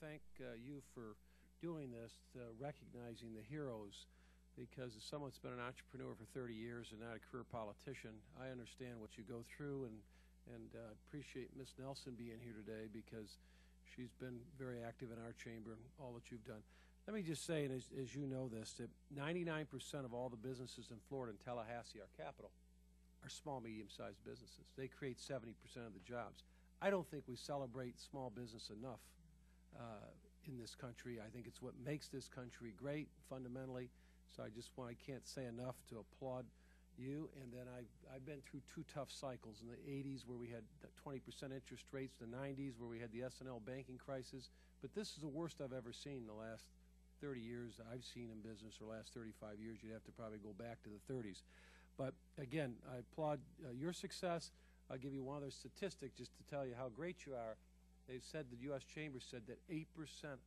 thank you for doing this, recognizing the heroes, because as someone that's been an entrepreneur for 30 years and not a career politician, I understand what you go through, and appreciate Ms. Nelson being here today because she's been very active in our chamber and all that you've done. Let me just say, and as you know this, that 99% of all the businesses in Florida and Tallahassee, our capital, are small, medium-sized businesses. They create 70% of the jobs. I don't think we celebrate small business enough in this country. I think it's what makes this country great, fundamentally. So I can't say enough to applaud you. And then I've been through two tough cycles in the 80s where we had 20% interest rates, the 90s where we had the S&L banking crisis. But this is the worst I've ever seen in the last 30 years I've seen in business, or last 35 years. You'd have to probably go back to the 30s. But again, I applaud your success. I'll give you one other statistic just to tell you how great you are. They've said, the U.S. Chamber said that 8%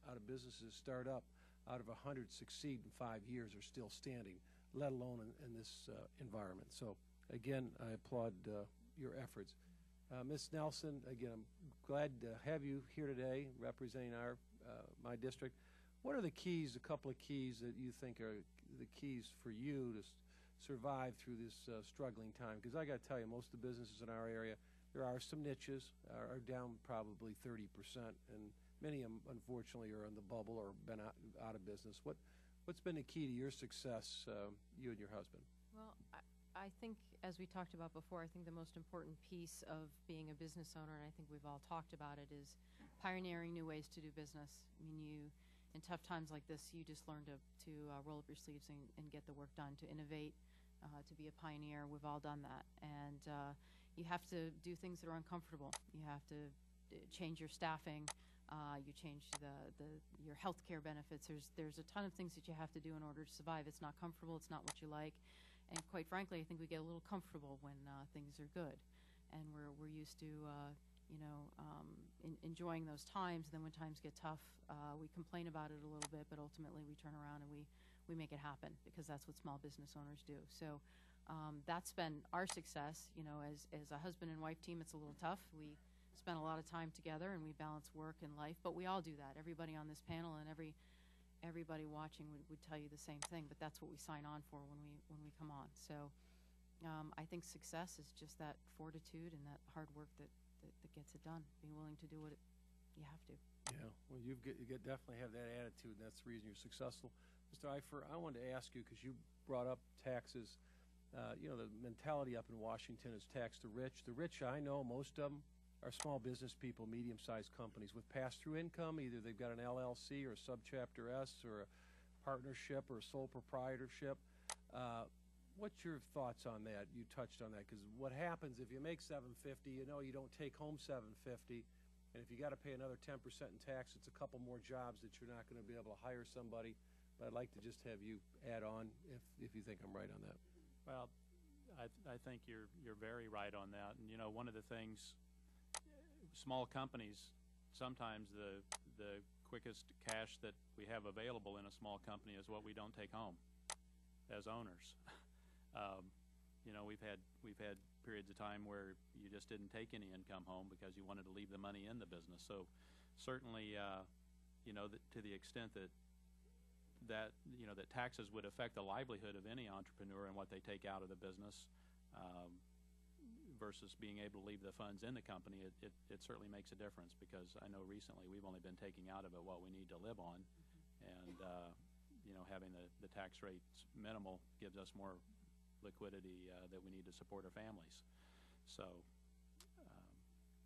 out of businesses start up, out of 100 succeed in 5 years or still standing, let alone in this environment. So again, I applaud your efforts. Ms. Nelson, again, I'm glad to have you here today representing my district. What are the keys, a couple of keys that you think are the keys for you to survive through this struggling time? Because I got to tell you, most of the businesses in our area, there are some niches are down probably 30%, and many of them, unfortunately, are in the bubble or been out of business. What's been the key to your success, you and your husband? Well, I think, as we talked about before, I think the most important piece of being a business owner, and I think we've all talked about it, is pioneering new ways to do business. I mean, in tough times like this, you just learn to roll up your sleeves and get the work done, to innovate, to be a pioneer. We've all done that. And you have to do things that are uncomfortable. You have to change your staffing. You change your health care benefits. There's a ton of things that you have to do in order to survive. It's not comfortable. It's not what you like. And quite frankly, I think we get a little comfortable when things are good. And we're used to enjoying those times. Then when times get tough, we complain about it a little bit, but ultimately we turn around and we make it happen, because that's what small business owners do. So that's been our success. You know, as a husband and wife team, it's a little tough. We spend a lot of time together and we balance work and life, but we all do that. Everybody on this panel and everybody watching would tell you the same thing, but that's what we sign on for when we come on. So I think success is just that fortitude and that hard work that gets it done, being willing to do what you have to. Yeah, well, you definitely have that attitude, and that's the reason you're successful. Mr. Eifer, I wanted to ask you, because you brought up taxes, the mentality up in Washington is tax the rich. The rich, I know, most of them are small business people, medium-sized companies with pass-through income. Either they've got an LLC or a subchapter S or a partnership or a sole proprietorship. What's your thoughts on that? You touched on that, because what happens if you make $750, you don't take home $750, and if you got to pay another 10% in tax, it's a couple more jobs that you're not going to be able to hire somebody. But I'd like to just have you add on if you think I'm right on that. Well, I think you're very right on that. And one of the things, small companies, sometimes the quickest cash that we have available in a small company is what we don't take home as owners. We've had periods of time where you just didn't take any income home because you wanted to leave the money in the business. So certainly, to the extent that taxes would affect the livelihood of any entrepreneur and what they take out of the business, versus being able to leave the funds in the company, it certainly makes a difference, because I know recently we've only been taking out of it what we need to live on, and having the tax rates minimal gives us more liquidity that we need to support our families. So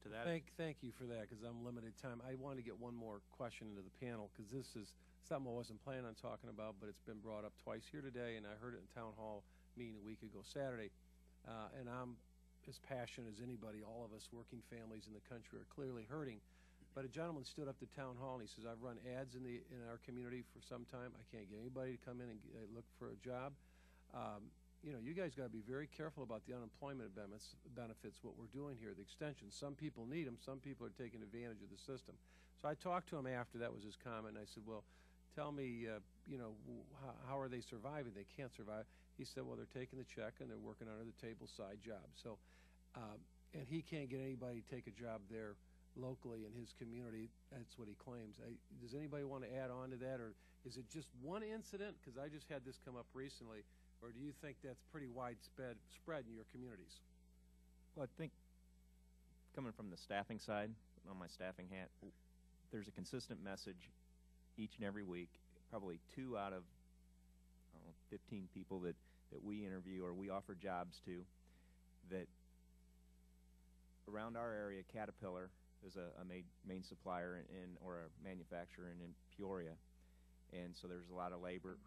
to that, thank you for that, because I'm limited time. I want to get one more question into the panel, because this is something I wasn't planning on talking about, but it's been brought up twice here today, and I heard it in town hall meeting a week ago Saturday. And I'm as passionate as anybody. All of us working families in the country are clearly hurting. But a gentleman stood up to town hall and he says, I've run ads in our community for some time. I can't get anybody to come in and look for a job. You guys got to be very careful about the unemployment benefits, what we're doing here, the extension. Some people need them. Some people are taking advantage of the system. So I talked to him after that was his comment, and I said, well, tell me, how are they surviving? They can't survive. He said, well, they're taking the check and they're working under the table side jobs. So, and he can't get anybody to take a job there locally in his community. That's what he claims. Does anybody want to add on to that, or is it just one incident? Because I just had this come up recently. Or do you think that's pretty widespread in your communities? Well, I think coming from the staffing side, on my staffing hat, there's a consistent message each and every week. Probably 2 out of 15 people that we interview or we offer jobs to, that around our area, Caterpillar is a main supplier or a manufacturer in Peoria, and so there's a lot of labor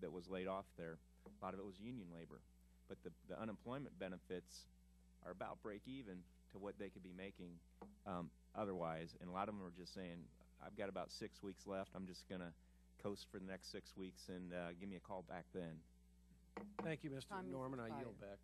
that was laid off there. A lot of it was union labor, but the unemployment benefits are about break even to what they could be making otherwise, and a lot of them are just saying, I've got about 6 weeks left, I'm just going to coast for the next 6 weeks, and give me a call back then. Thank you, Mr. Time has Norman. I expired. yield back.